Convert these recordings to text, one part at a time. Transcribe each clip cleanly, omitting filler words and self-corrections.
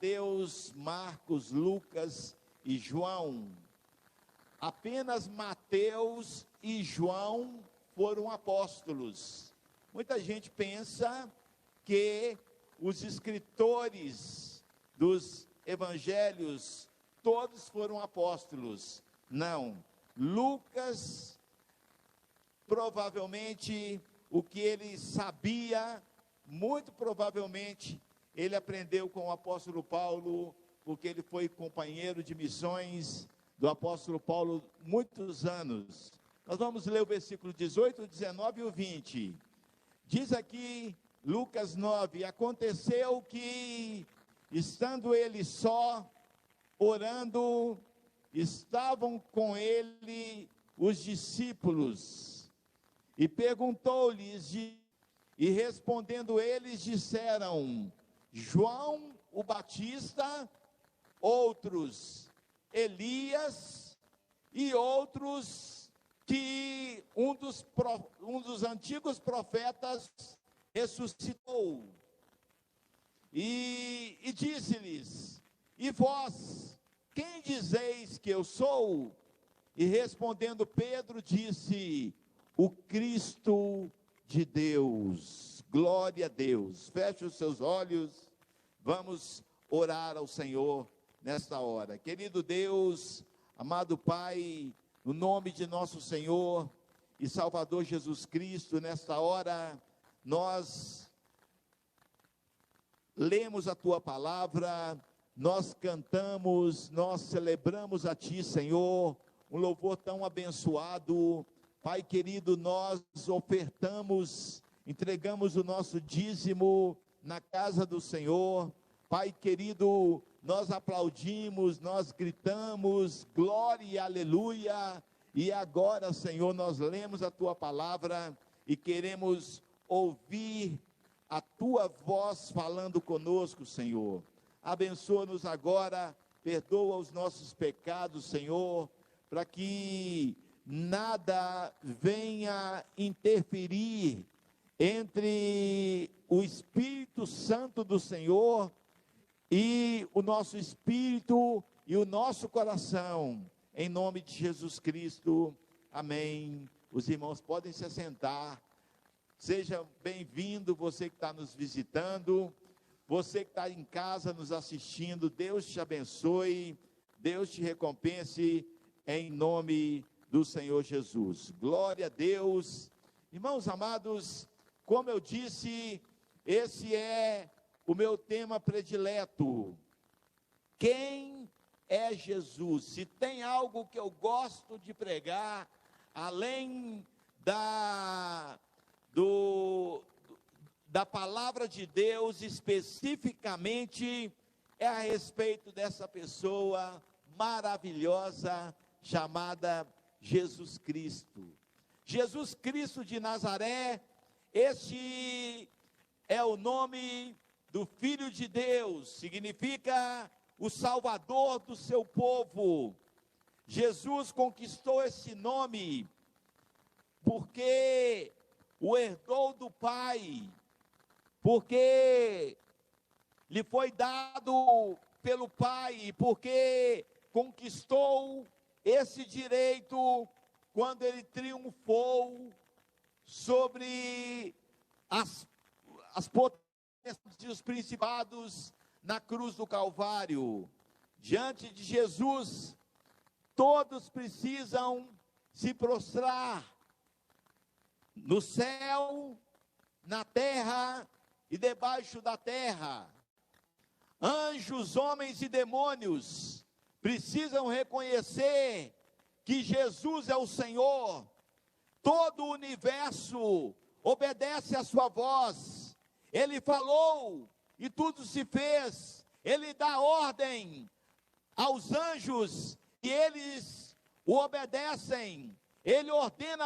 Mateus, Marcos, Lucas e João. Apenas Mateus e João foram apóstolos. Muita gente pensa que os escritores dos evangelhos todos foram apóstolos. Não. Lucas, provavelmente, o que ele sabia, muito provavelmente, ele aprendeu com o apóstolo Paulo, porque ele foi companheiro de missões do apóstolo Paulo muitos anos. Nós vamos ler o versículo 18, o 19 e o 20. Diz aqui, Lucas 9, aconteceu que, estando ele só, orando, estavam com ele os discípulos, e perguntou-lhes, e respondendo eles, disseram, João o Batista, outros, Elias, e outros, que um dos antigos profetas ressuscitou. E disse-lhes, e vós, quem dizeis que eu sou? E respondendo Pedro, disse, o Cristo de Deus. Glória a Deus. Feche os seus olhos, vamos orar ao Senhor nesta hora. Querido Deus, amado Pai, no nome de nosso Senhor e Salvador Jesus Cristo, nesta hora, nós lemos a Tua palavra, nós cantamos, nós celebramos a Ti, Senhor, um louvor tão abençoado. Pai querido, nós ofertamos, entregamos o nosso dízimo na casa do Senhor. Pai querido, nós aplaudimos, nós gritamos, glória e aleluia. E agora, Senhor, nós lemos a Tua palavra e queremos ouvir a Tua voz falando conosco, Senhor. Abençoa-nos agora, perdoa os nossos pecados, Senhor, para que nada venha interferir entre o Espírito Santo do Senhor e o nosso espírito e o nosso coração, em nome de Jesus Cristo, amém. Os irmãos podem se assentar. Seja bem-vindo, você que está nos visitando, você que está em casa nos assistindo, Deus te abençoe, Deus te recompense, em nome do Senhor Jesus. Glória a Deus. Irmãos amados, como eu disse, esse é o meu tema predileto. Quem é Jesus? Se tem algo que eu gosto de pregar, além da palavra de Deus, especificamente, é a respeito dessa pessoa maravilhosa, chamada Jesus Cristo. Jesus Cristo de Nazaré, este é o nome do Filho de Deus, significa o Salvador do seu povo. Jesus conquistou esse nome porque o herdou do Pai, porque lhe foi dado pelo Pai, porque conquistou esse direito quando ele triunfou sobre as potências e os principados na cruz do Calvário. Diante de Jesus, todos precisam se prostrar, no céu, na terra e debaixo da terra. Anjos, homens e demônios precisam reconhecer que Jesus é o Senhor. Todo o universo obedece à sua voz. Ele falou e tudo se fez. Ele dá ordem aos anjos e eles o obedecem. Ele ordena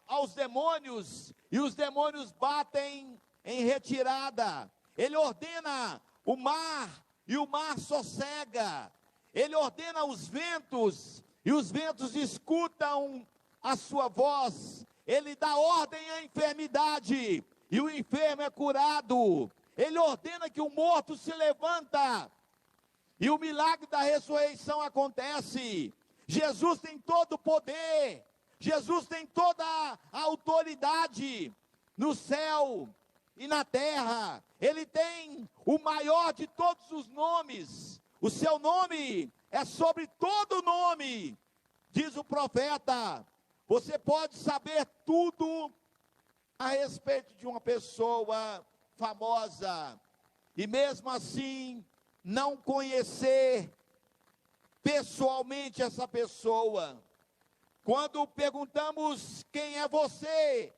aos demônios e os demônios batem em retirada. Ele ordena o mar e o mar sossega. Ele ordena os ventos e os ventos escutam a sua voz. Ele dá ordem à enfermidade e o enfermo é curado. Ele ordena que o morto se levanta E o milagre da ressurreição acontece. Jesus tem todo o poder. Jesus tem toda a autoridade no céu e na terra. Ele tem o maior de todos os nomes. O seu nome é sobre todo nome. Diz o profeta. Você pode saber tudo a respeito de uma pessoa famosa. E mesmo assim, não conhecer pessoalmente essa pessoa. Quando perguntamos quem é você,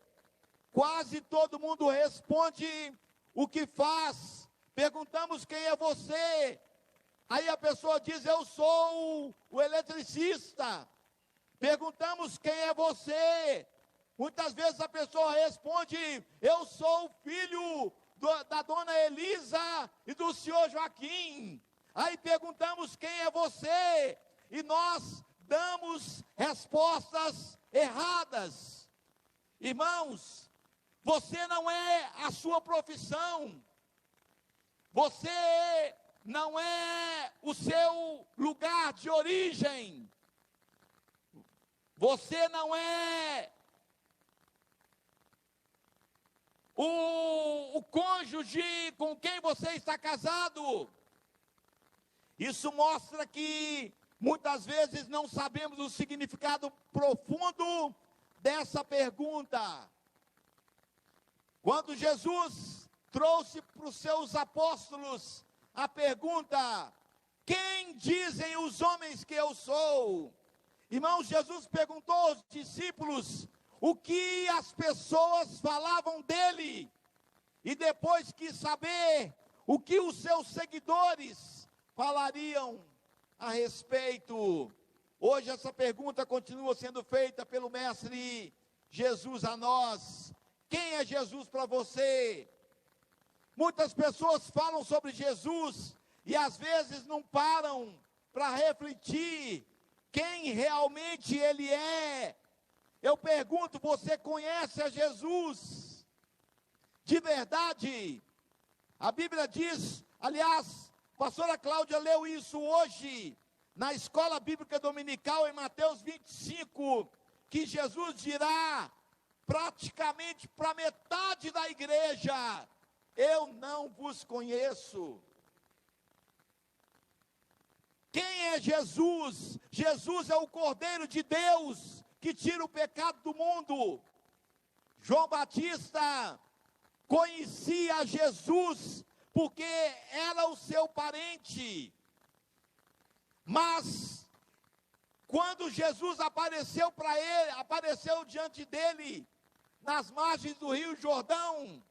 quase todo mundo responde o que faz. Perguntamos quem é você, aí a pessoa diz: eu sou o eletricista. Perguntamos quem é você, muitas vezes a pessoa responde: eu sou o filho da dona Elisa e do senhor Joaquim. Aí perguntamos quem é você, e nós damos respostas erradas. Irmãos, você não é a sua profissão, você não é o seu lugar de origem, você não é o cônjuge com quem você está casado. Isso mostra que muitas vezes não sabemos o significado profundo dessa pergunta. Quando Jesus trouxe para os seus apóstolos a pergunta: quem dizem os homens que eu sou? Irmãos, Jesus perguntou aos discípulos o que as pessoas falavam dele, e depois quis saber o que os seus seguidores falariam a respeito. Hoje essa pergunta continua sendo feita pelo Mestre Jesus a nós. Quem é Jesus para você? Muitas pessoas falam sobre Jesus e às vezes não param para refletir quem realmente Ele é. Eu pergunto: você conhece a Jesus de verdade? A Bíblia diz, aliás, a pastora Cláudia leu isso hoje, na escola bíblica dominical, em Mateus 25, que Jesus dirá, praticamente para metade da igreja: eu não vos conheço. Quem é Jesus? Jesus é o Cordeiro de Deus, que tira o pecado do mundo. João Batista conhecia Jesus, porque era o seu parente. Mas, quando Jesus apareceu para ele, apareceu diante dele, nas margens do Rio Jordão,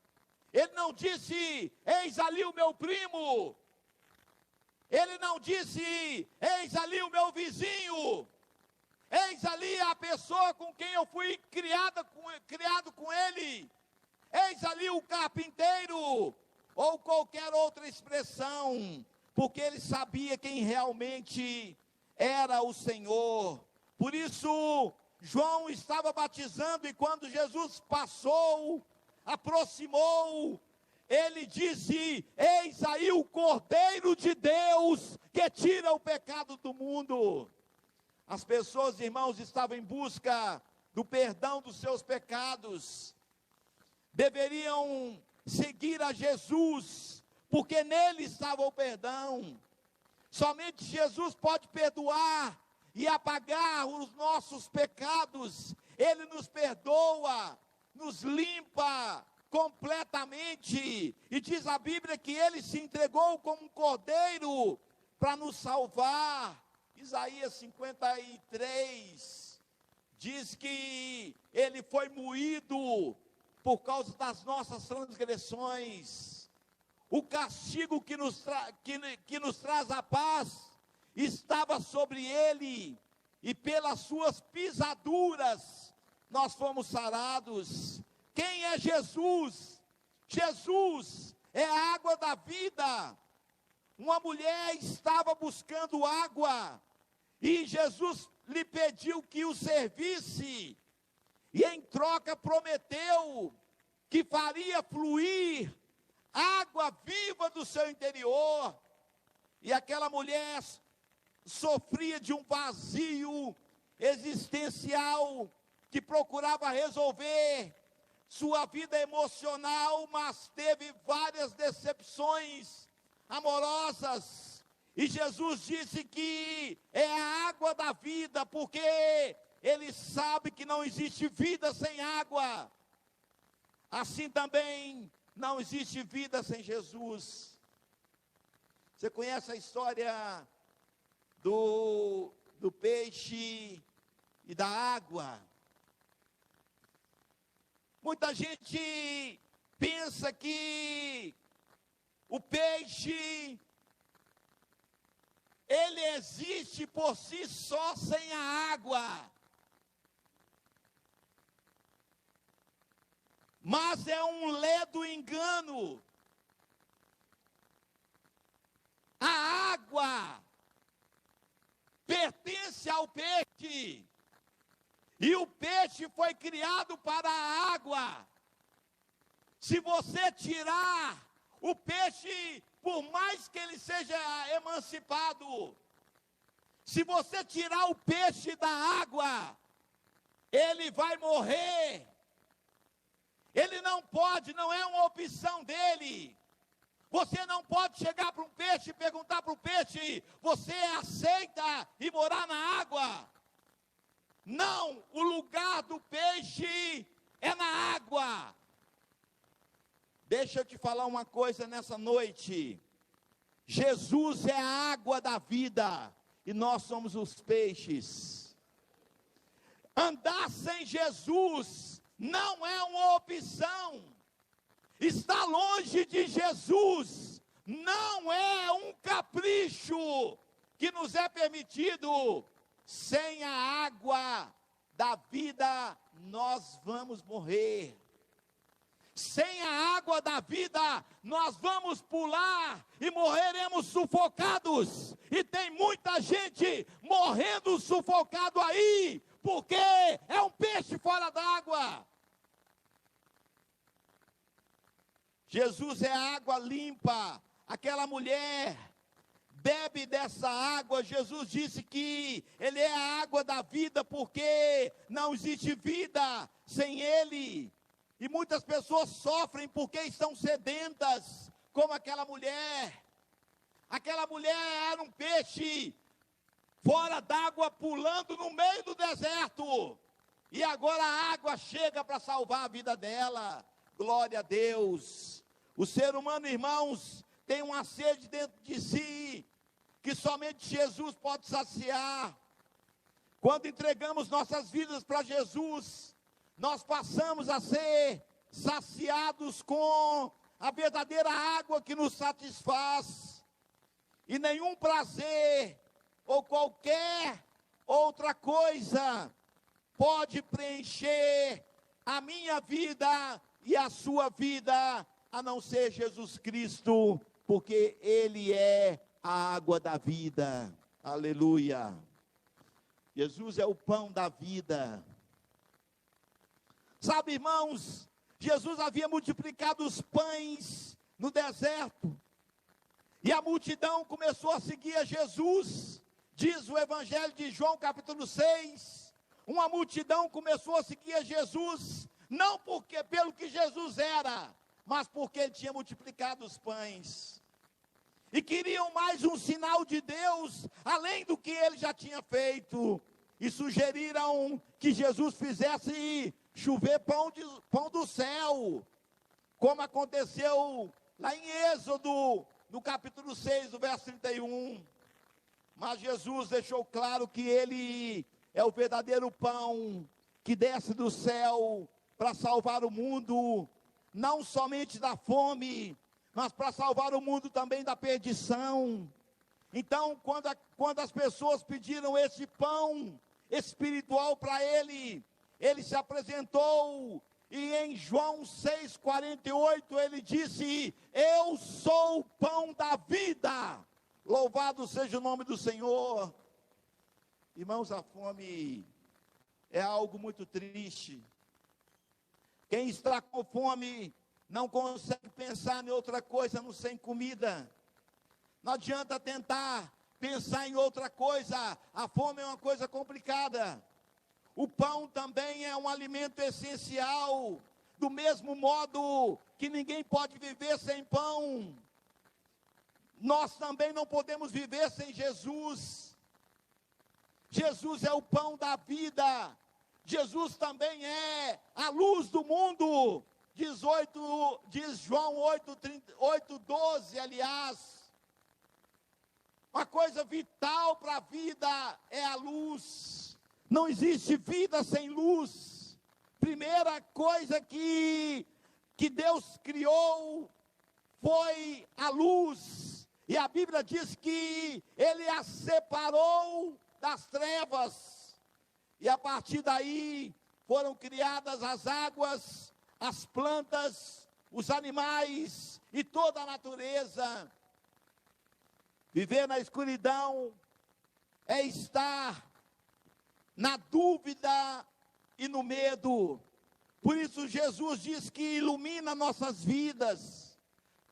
ele não disse: eis ali o meu primo. Ele não disse: eis ali o meu vizinho. Eis ali a pessoa com quem eu fui criado com ele. Eis ali o carpinteiro, ou qualquer outra expressão, porque ele sabia quem realmente era o Senhor. Por isso, João estava batizando, e quando Jesus passou, aproximou, ele disse: eis aí o Cordeiro de Deus, que tira o pecado do mundo. As pessoas, irmãos, estavam em busca do perdão dos seus pecados. Deveriam seguir a Jesus, porque nele estava o perdão. Somente Jesus pode perdoar e apagar os nossos pecados. Ele nos perdoa, nos limpa completamente, e diz a Bíblia que ele se entregou como um cordeiro para nos salvar. Isaías 53 diz que ele foi moído por causa das nossas transgressões. O castigo que nos traz a paz estava sobre ele, e pelas suas pisaduras nós fomos sarados. Quem é Jesus? Jesus é a água da vida. Uma mulher estava buscando água, e Jesus lhe pediu que o servisse, e em troca prometeu que faria fluir água viva do seu interior. E aquela mulher sofria de um vazio existencial que procurava resolver sua vida emocional, mas teve várias decepções amorosas. E Jesus disse que é a água da vida, porque Ele sabe que não existe vida sem água. Assim também não existe vida sem Jesus. Você conhece a história do peixe e da água? Muita gente pensa que o peixe, ele existe por si só sem a água. Mas é um ledo engano. A água pertence ao peixe. E o peixe foi criado para a água. Se você tirar o peixe, por mais que ele seja emancipado, se você tirar o peixe da água, ele vai morrer. Ele não pode, não é uma opção dele. Você não pode chegar para um peixe e perguntar para o peixe: você aceita ir morar na água? Não, o lugar do peixe é na água. Deixa eu te falar uma coisa nessa noite. Jesus é a água da vida e nós somos os peixes. Andar sem Jesus não é uma opção. Estar longe de Jesus não é um capricho que nos é permitido. Sem a água da vida, nós vamos morrer. Sem a água da vida, nós vamos pular e morreremos sufocados. E tem muita gente morrendo sufocado aí, porque é um peixe fora d'água. Jesus é a água limpa. Aquela mulher bebe dessa água. Jesus disse que Ele é a água da vida, porque não existe vida sem Ele. E muitas pessoas sofrem porque estão sedentas, como aquela mulher. Aquela mulher era um peixe fora d'água, pulando no meio do deserto. E agora a água chega para salvar a vida dela. Glória a Deus. O ser humano, irmãos, tem uma sede dentro de si, que somente Jesus pode saciar. Quando entregamos nossas vidas para Jesus, nós passamos a ser saciados com a verdadeira água que nos satisfaz. E nenhum prazer ou qualquer outra coisa pode preencher a minha vida e a sua vida, a não ser Jesus Cristo, porque Ele é a água da vida. Aleluia. Jesus é o pão da vida. Sabe, irmãos, Jesus havia multiplicado os pães no deserto, e a multidão começou a seguir a Jesus. Diz o Evangelho de João, capítulo 6, uma multidão começou a seguir a Jesus, não porque pelo que Jesus era, mas porque Ele tinha multiplicado os pães. E queriam mais um sinal de Deus, além do que Ele já tinha feito. E sugeriram que Jesus fizesse chover pão do céu, como aconteceu lá em Êxodo, no capítulo 6, do verso 31. Mas Jesus deixou claro que Ele é o verdadeiro pão que desce do céu para salvar o mundo, não somente da fome, mas para salvar o mundo também da perdição. Então, quando as pessoas pediram esse pão espiritual para Ele, Ele se apresentou, e em João 6,48, Ele disse: eu sou o pão da vida. Louvado seja o nome do Senhor. Irmãos, a fome é algo muito triste. Quem está com fome não consegue pensar em outra coisa não sem comida. Não adianta tentar pensar em outra coisa. A fome é uma coisa complicada. O pão também é um alimento essencial. Do mesmo modo que ninguém pode viver sem pão, nós também não podemos viver sem Jesus. Jesus é o pão da vida. Jesus também é a luz do mundo. Diz João 8:12, aliás. Uma coisa vital para a vida é a luz. Não existe vida sem luz. Primeira coisa que Deus criou foi a luz. E a Bíblia diz que Ele a separou das trevas. E a partir daí foram criadas as águas, as plantas, os animais e toda a natureza. Viver na escuridão é estar na dúvida e no medo. Por isso Jesus diz que ilumina nossas vidas.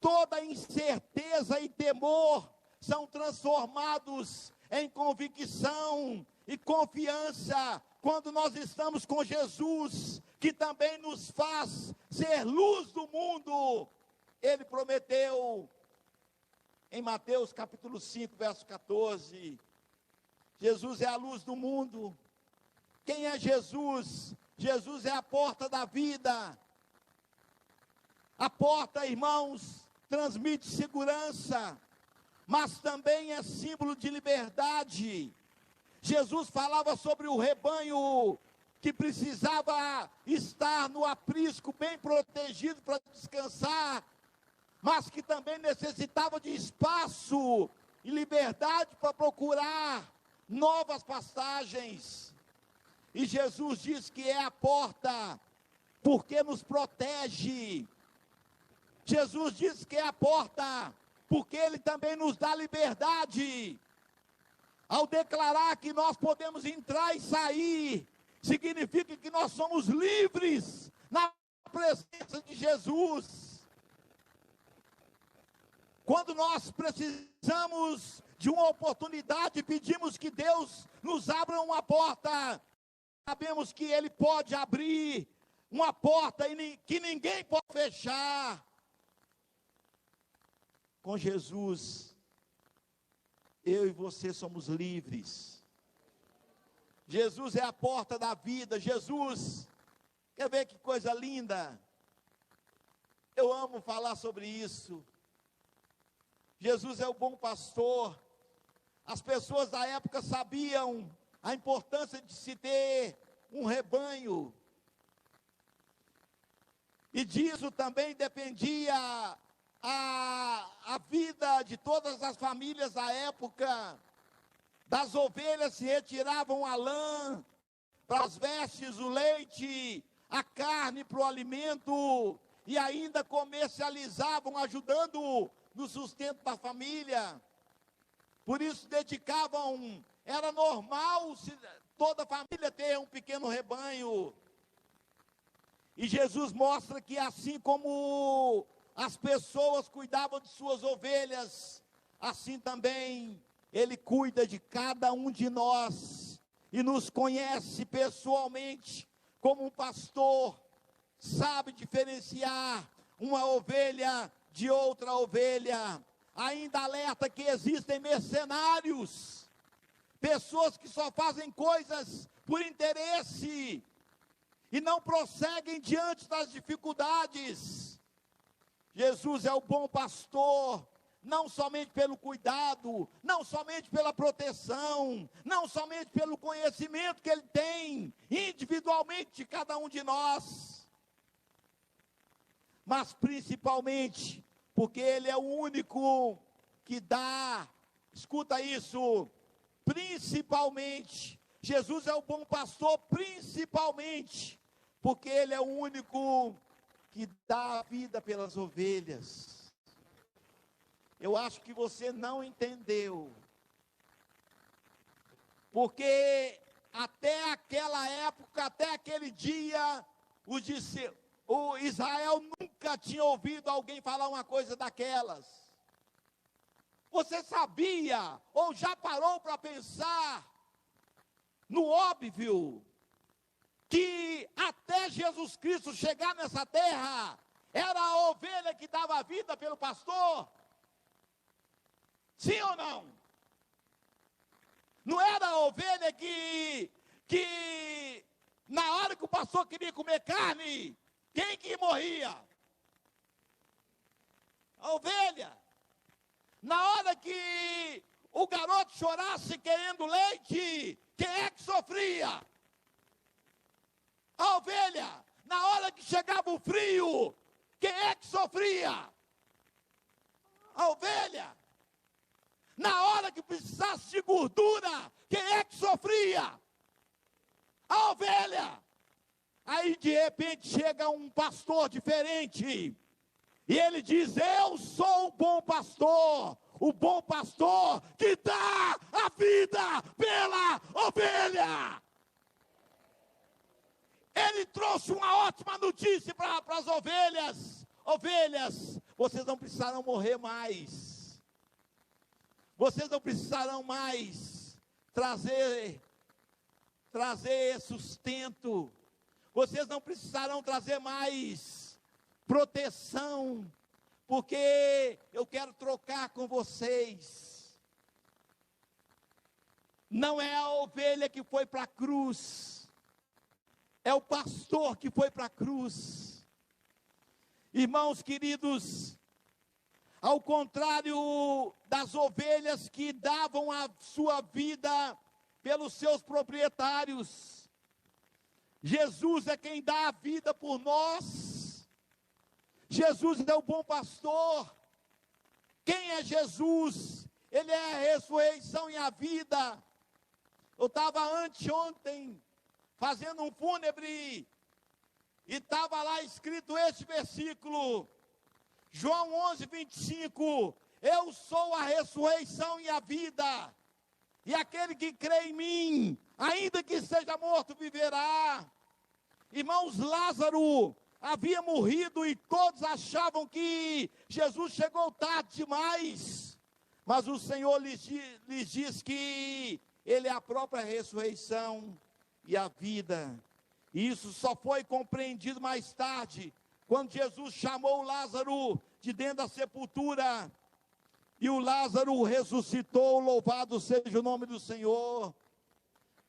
Toda incerteza e temor são transformados em convicção e confiança quando nós estamos com Jesus, que também nos faz ser luz do mundo. Ele prometeu em Mateus capítulo 5, verso 14, Jesus é a luz do mundo. Quem é Jesus? Jesus é a porta da vida. A porta, irmãos, transmite segurança, mas também é símbolo de liberdade. Jesus falava sobre o rebanho que precisava estar no aprisco, bem protegido para descansar, mas que também necessitava de espaço e liberdade para procurar novas pastagens. E Jesus diz que é a porta, porque nos protege. Jesus diz que é a porta, porque Ele também nos dá liberdade. Ao declarar que nós podemos entrar e sair, significa que nós somos livres na presença de Jesus. Quando nós precisamos de uma oportunidade, pedimos que Deus nos abra uma porta. Sabemos que Ele pode abrir uma porta que ninguém pode fechar. Com Jesus, eu e você somos livres. Jesus é a porta da vida. Jesus, quer ver que coisa linda? Eu amo falar sobre isso. Jesus é o bom pastor. As pessoas da época sabiam a importância de se ter um rebanho. E disso também dependia a vida de todas as famílias da época. Das ovelhas se retiravam a lã, para as vestes o leite, a carne para o alimento, e ainda comercializavam, ajudando no sustento da família. Por isso dedicavam, era normal toda a família ter um pequeno rebanho. E Jesus mostra que assim como as pessoas cuidavam de suas ovelhas, assim também Ele cuida de cada um de nós, e nos conhece pessoalmente, como um pastor, sabe diferenciar uma ovelha de outra ovelha. Ainda alerta que existem mercenários, pessoas que só fazem coisas por interesse, e não prosseguem diante das dificuldades. Jesus é o bom pastor, não somente pelo cuidado, não somente pela proteção, não somente pelo conhecimento que Ele tem individualmente de cada um de nós, mas principalmente porque Ele é o único que dá. Escuta isso, principalmente, Jesus é o bom pastor, principalmente porque Ele é o único que dá a vida pelas ovelhas. Eu acho que você não entendeu, porque até aquela época, até aquele dia, o Israel nunca tinha ouvido alguém falar uma coisa daquelas. Você sabia ou já parou para pensar no óbvio que até Jesus Cristo chegar nessa terra, era a ovelha que dava vida pelo pastor? Sim ou não? Não era a ovelha que na hora que o pastor queria comer carne, quem que morria? A ovelha. Na hora que o garoto chorasse querendo leite, quem é que sofria? A ovelha. Na hora que chegava o frio, quem é que sofria? A ovelha. Na hora que precisasse de gordura, quem é que sofria? A ovelha. Aí de repente chega um pastor diferente, e ele diz: eu sou o bom pastor que dá a vida pela ovelha. Ele trouxe uma ótima notícia para as ovelhas. Ovelhas, vocês não precisarão morrer mais. Vocês não precisarão mais trazer sustento. Vocês não precisarão trazer mais proteção, porque eu quero trocar com vocês. Não é a ovelha que foi para a cruz, é o pastor que foi para a cruz. Irmãos queridos, ao contrário das ovelhas que davam a sua vida pelos seus proprietários, Jesus é quem dá a vida por nós. Jesus é o bom pastor. Quem é Jesus? Ele é a ressurreição e a vida. Eu estava anteontem fazendo um fúnebre e estava lá escrito este versículo, João 11:25, eu sou a ressurreição e a vida, e aquele que crê em mim, ainda que seja morto, viverá. Irmãos, Lázaro havia morrido e todos achavam que Jesus chegou tarde demais, mas o Senhor lhes diz que Ele é a própria ressurreição e a vida. E isso só foi compreendido mais tarde, quando Jesus chamou Lázaro de dentro da sepultura, e o Lázaro ressuscitou. Louvado seja o nome do Senhor.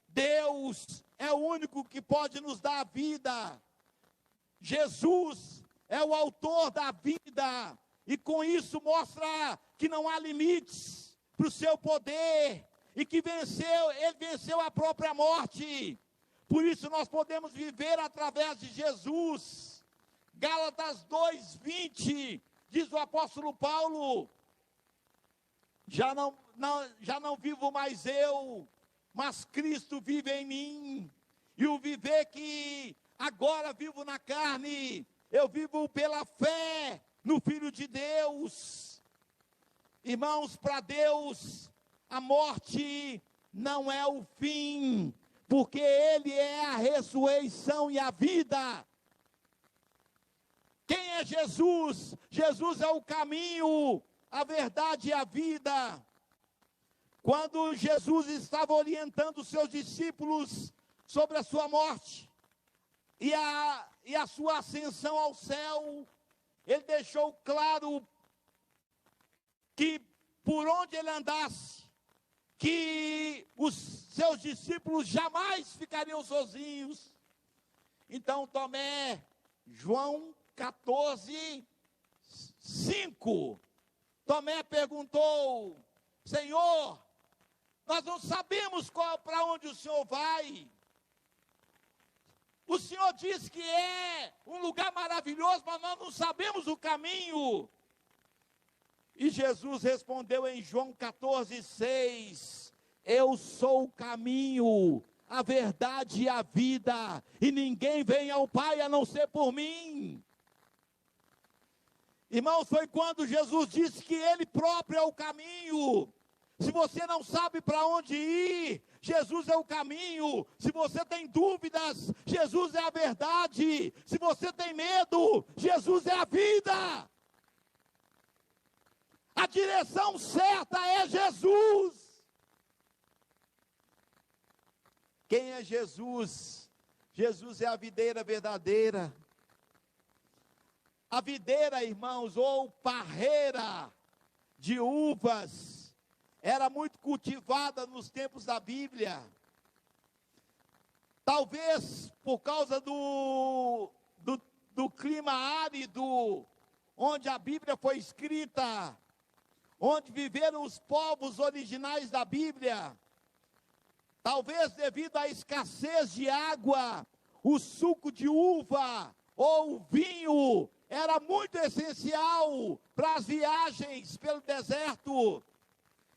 Deus é o único que pode nos dar a vida. Jesus é o autor da vida, e com isso mostra que não há limites para o seu poder, e que ele venceu a própria morte. Por isso nós podemos viver através de Jesus. Gálatas 2:20, diz o apóstolo Paulo, já não vivo mais eu, mas Cristo vive em mim, e o viver que agora vivo na carne, eu vivo pela fé no Filho de Deus. Irmãos, para Deus, a morte não é o fim, porque Ele é a ressurreição e a vida. Quem é Jesus? Jesus é o caminho, a verdade e a vida. Quando Jesus estava orientando os seus discípulos sobre a sua morte e a sua ascensão ao céu, Ele deixou claro que por onde Ele andasse, que os seus discípulos jamais ficariam sozinhos. Então Tomé, João 14:5, Tomé perguntou: Senhor, nós não sabemos para onde o Senhor vai. O Senhor diz que é um lugar maravilhoso, mas nós não sabemos o caminho. E Jesus respondeu em João 14:6, eu sou o caminho, a verdade e a vida, e ninguém vem ao Pai a não ser por mim. Irmãos, foi quando Jesus disse que Ele próprio é o caminho. Se você não sabe para onde ir, Jesus é o caminho. Se você tem dúvidas, Jesus é a verdade. Se você tem medo, Jesus é a vida. A direção certa é Jesus. Quem é Jesus? Jesus é a videira verdadeira. A videira, irmãos, ou parreira de uvas, era muito cultivada nos tempos da Bíblia. Talvez por causa do clima árido, onde a Bíblia foi escrita, onde viveram os povos originais da Bíblia. Talvez devido à escassez de água, o suco de uva ou o vinho era muito essencial para as viagens pelo deserto.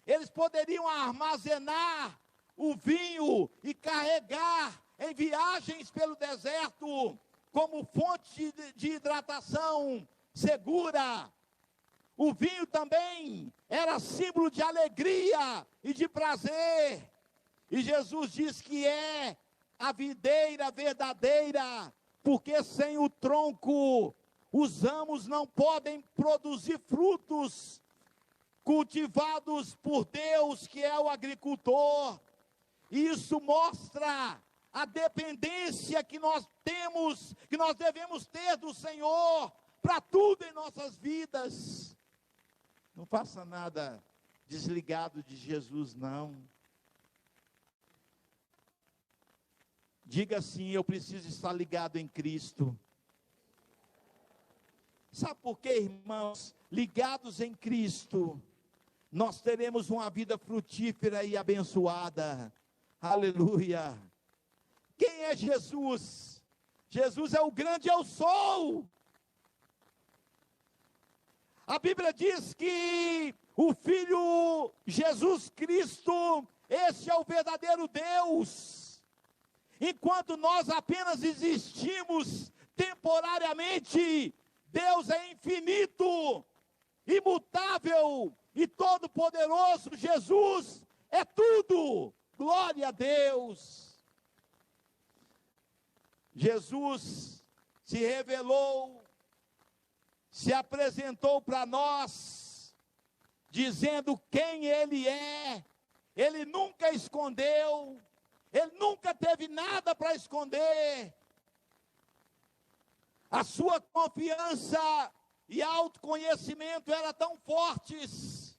Eles poderiam armazenar o vinho e carregar em viagens pelo deserto como fonte de hidratação segura. O vinho também era símbolo de alegria e de prazer. E Jesus diz que é a videira verdadeira, porque sem o tronco os ramos não podem produzir frutos cultivados por Deus, que é o agricultor. E isso mostra a dependência que nós temos, que nós devemos ter do Senhor para tudo em nossas vidas. Não faça nada desligado de Jesus, não. Diga assim: eu preciso estar ligado em Cristo. Sabe por quê, irmãos? Ligados em Cristo, nós teremos uma vida frutífera e abençoada. Aleluia. Quem é Jesus? Jesus é o grande eu sou. A Bíblia diz que o Filho Jesus Cristo, esse é o verdadeiro Deus. Enquanto nós apenas existimos temporariamente, Deus é infinito, imutável e todo-poderoso. Jesus é tudo. Glória a Deus. Jesus se revelou, se apresentou para nós, dizendo quem Ele é. Ele nunca escondeu, Ele nunca teve nada para esconder. A sua confiança e autoconhecimento eram tão fortes,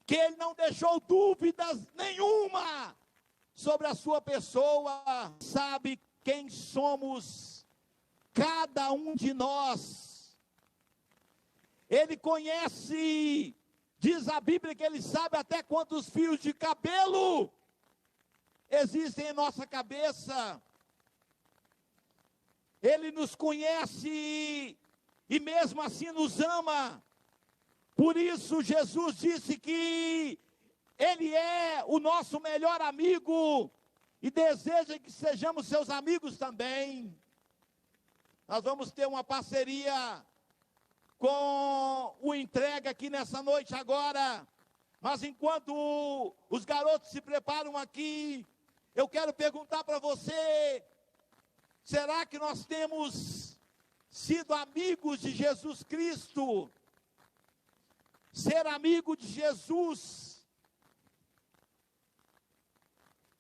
que Ele não deixou dúvidas nenhuma sobre a sua pessoa. Sabe quem somos, cada um de nós. Ele conhece, diz a Bíblia que Ele sabe até quantos fios de cabelo existem em nossa cabeça. Ele nos conhece e mesmo assim nos ama. Por isso Jesus disse que Ele é o nosso melhor amigo e deseja que sejamos seus amigos também. Nós vamos ter uma parceria com o Entrega aqui nessa noite agora. Mas enquanto os garotos se preparam aqui, eu quero perguntar para você: será que nós temos sido amigos de Jesus Cristo? Ser amigo de Jesus,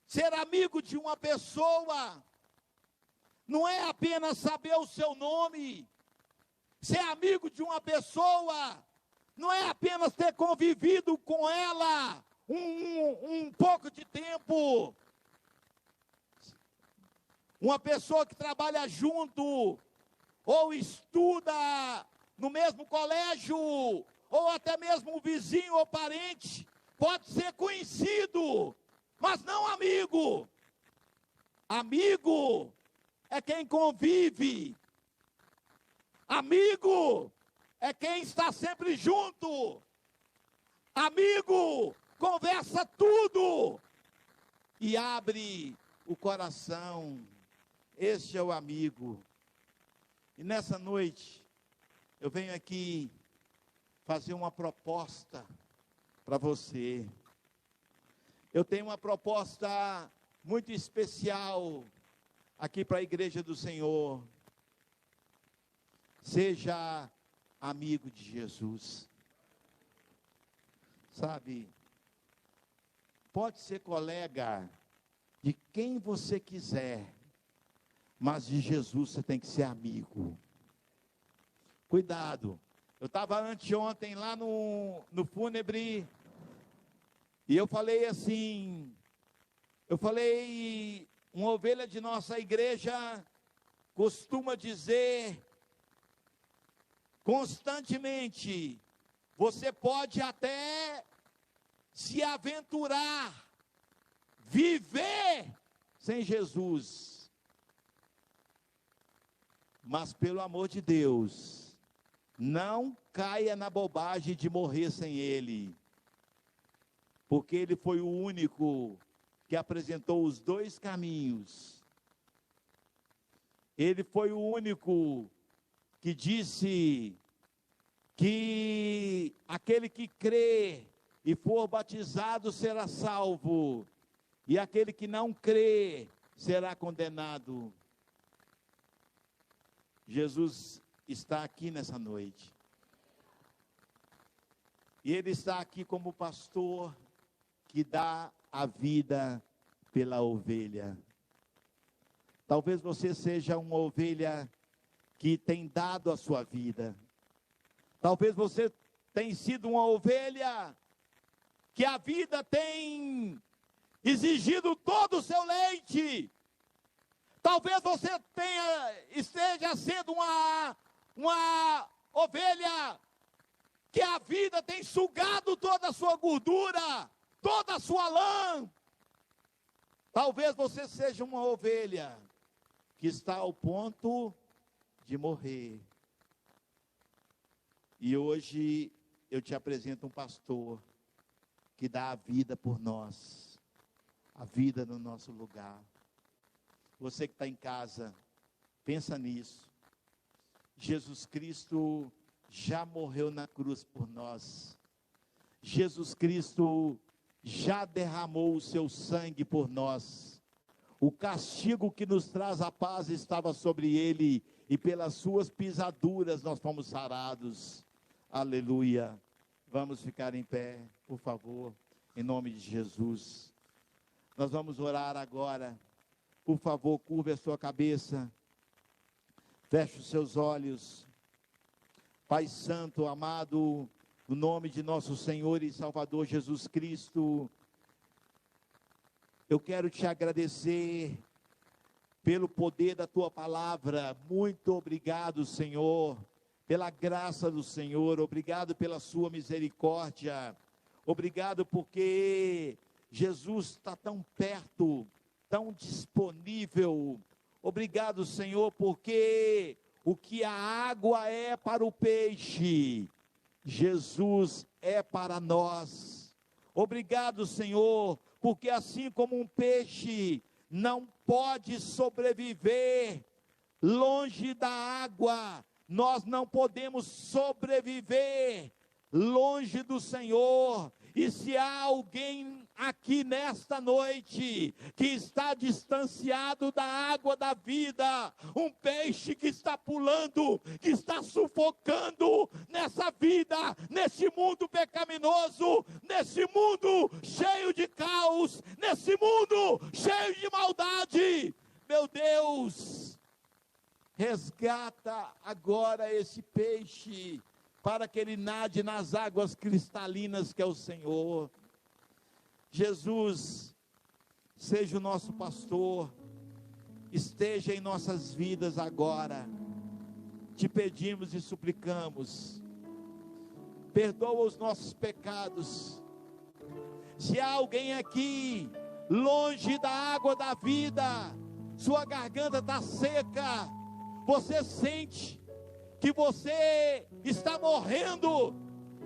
ser amigo de uma pessoa, não é apenas saber o seu nome. Ser amigo de uma pessoa não é apenas ter convivido com ela um pouco de tempo. Uma pessoa que trabalha junto, ou estuda no mesmo colégio, ou até mesmo um vizinho ou parente, pode ser conhecido, mas não amigo. Amigo é quem convive. Amigo é quem está sempre junto. Amigo conversa tudo e abre o coração. Este é o amigo. E nessa noite, eu venho aqui fazer uma proposta para você. Eu tenho uma proposta muito especial aqui para a Igreja do Senhor. Seja amigo de Jesus. Sabe, pode ser colega de quem você quiser, mas de Jesus você tem que ser amigo. Cuidado. Eu estava anteontem lá no fúnebre, e eu falei assim, uma ovelha de nossa igreja costuma dizer constantemente, você pode até se aventurar, viver sem Jesus, mas pelo amor de Deus, não caia na bobagem de morrer sem Ele, porque Ele foi o único que apresentou os dois caminhos. Ele foi o único que disse que aquele que crê e for batizado será salvo, e aquele que não crê será condenado. Jesus está aqui nessa noite. E Ele está aqui como pastor que dá a vida pela ovelha. Talvez você seja uma ovelha que tem dado a sua vida. Talvez você tenha sido uma ovelha que a vida tem exigido todo o seu leite. Talvez você esteja sendo uma ovelha que a vida tem sugado toda a sua gordura, toda a sua lã. Talvez você seja uma ovelha que está ao ponto de morrer. E hoje eu te apresento um pastor que dá a vida por nós, a vida no nosso lugar. Você que está em casa, pensa nisso. Jesus Cristo já morreu na cruz por nós. Jesus Cristo já derramou o seu sangue por nós. O castigo que nos traz a paz estava sobre ele, e pelas suas pisaduras nós fomos sarados. Aleluia. Vamos ficar em pé, por favor, em nome de Jesus. Nós vamos orar agora. Por favor, curve a sua cabeça. Feche os seus olhos. Pai Santo, amado, no nome de nosso Senhor e Salvador Jesus Cristo, eu quero te agradecer pelo poder da tua palavra. Muito obrigado, Senhor, pela graça do Senhor. Obrigado pela sua misericórdia. Obrigado porque Jesus está tão perto, tão disponível. Obrigado, Senhor, porque o que a água é para o peixe, Jesus é para nós. Obrigado, Senhor, porque assim como um peixe não pode sobreviver longe da água, nós não podemos sobreviver longe do Senhor. E se há alguém aqui nesta noite que está distanciado da água da vida, um peixe que está pulando, que está sufocando nessa vida, nesse mundo pecaminoso, nesse mundo cheio de caos, nesse mundo cheio de maldade, meu Deus, resgata agora esse peixe, para que ele nade nas águas cristalinas que é o Senhor. Jesus, seja o nosso pastor, esteja em nossas vidas agora. Te pedimos e suplicamos, perdoa os nossos pecados. Se há alguém aqui, longe da água da vida, sua garganta está seca, você sente que você está morrendo,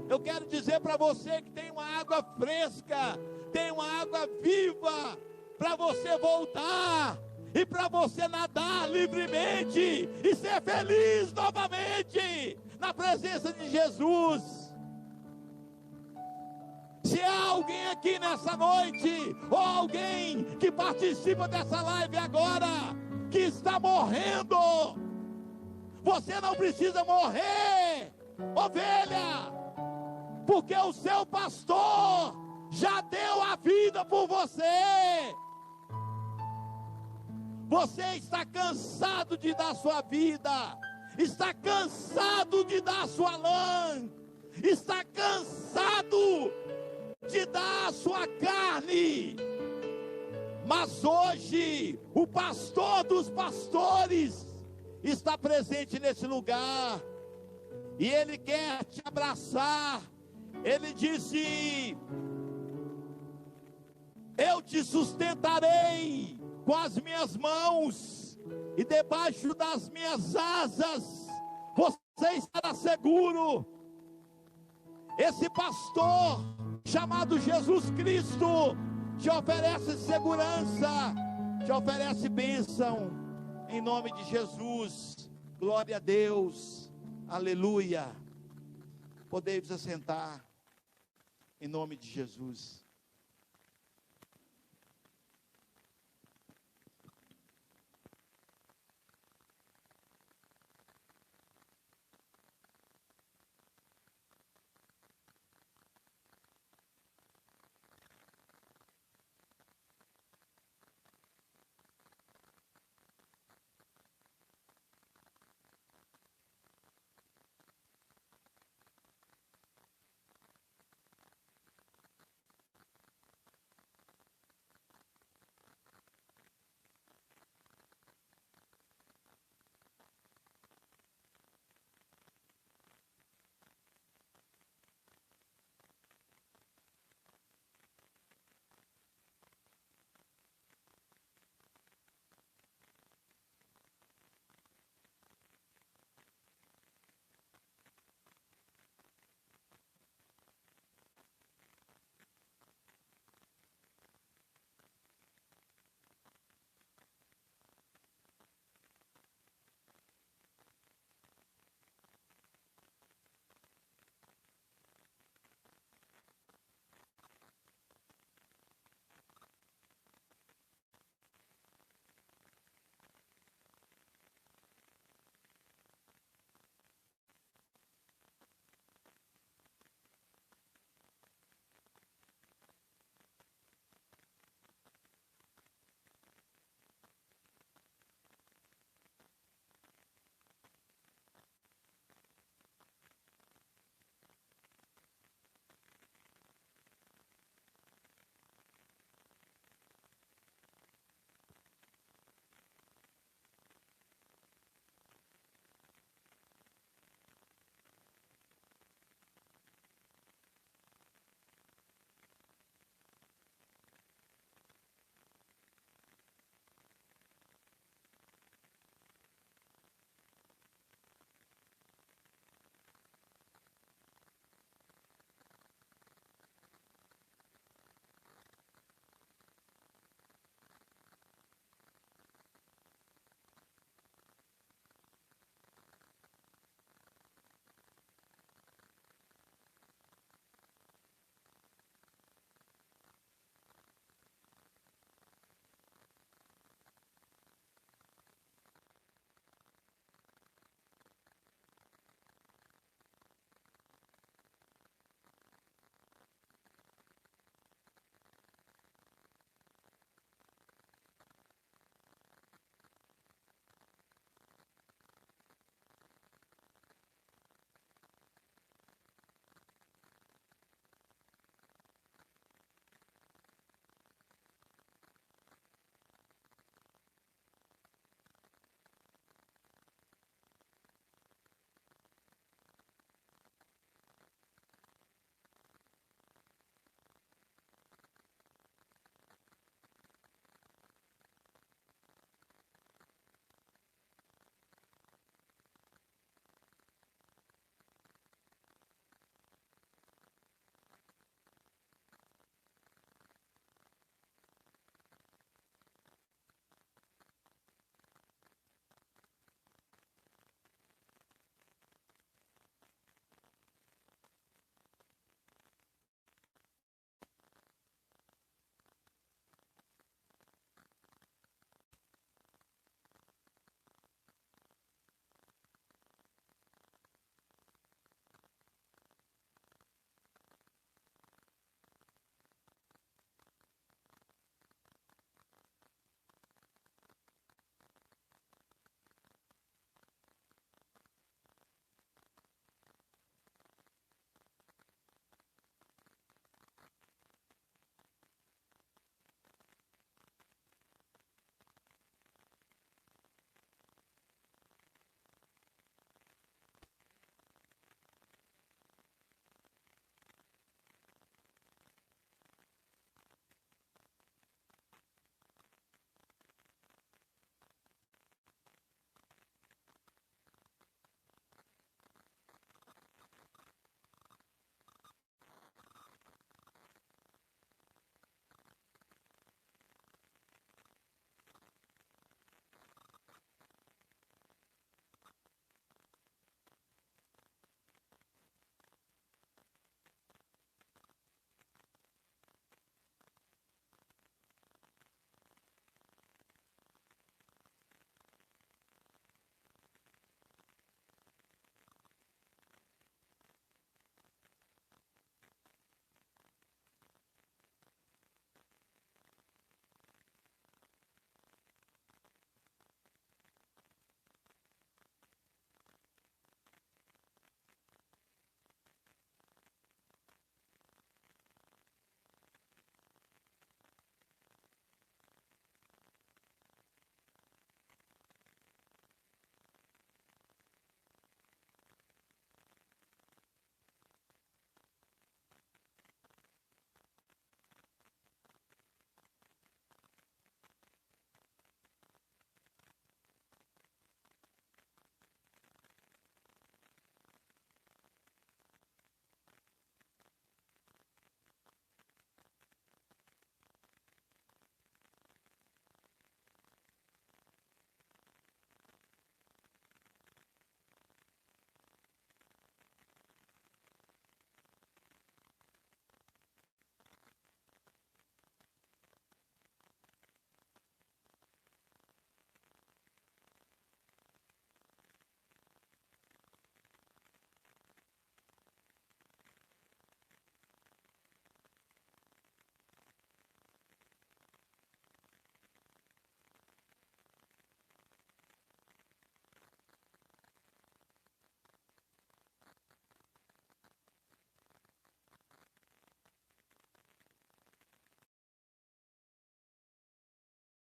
eu quero dizer para você que tem uma água fresca, tem uma água viva, para você voltar, e para você nadar livremente, e ser feliz novamente, na presença de Jesus. Se há alguém aqui nessa noite, ou alguém que participa dessa live agora, que está morrendo, você não precisa morrer, ovelha. porque o seu pastor já deu a vida por você. Você está cansado de dar sua vida, está cansado de dar sua lã, está cansado de dar a sua carne, mas hoje o pastor dos pastores está presente nesse lugar, e ele quer te abraçar. Ele disse: eu te sustentarei com as minhas mãos, e debaixo das minhas asas você estará seguro. Esse pastor chamado Jesus Cristo te oferece segurança, te oferece bênção, em nome de Jesus. Glória a Deus, aleluia. Podemos assentar, em nome de Jesus.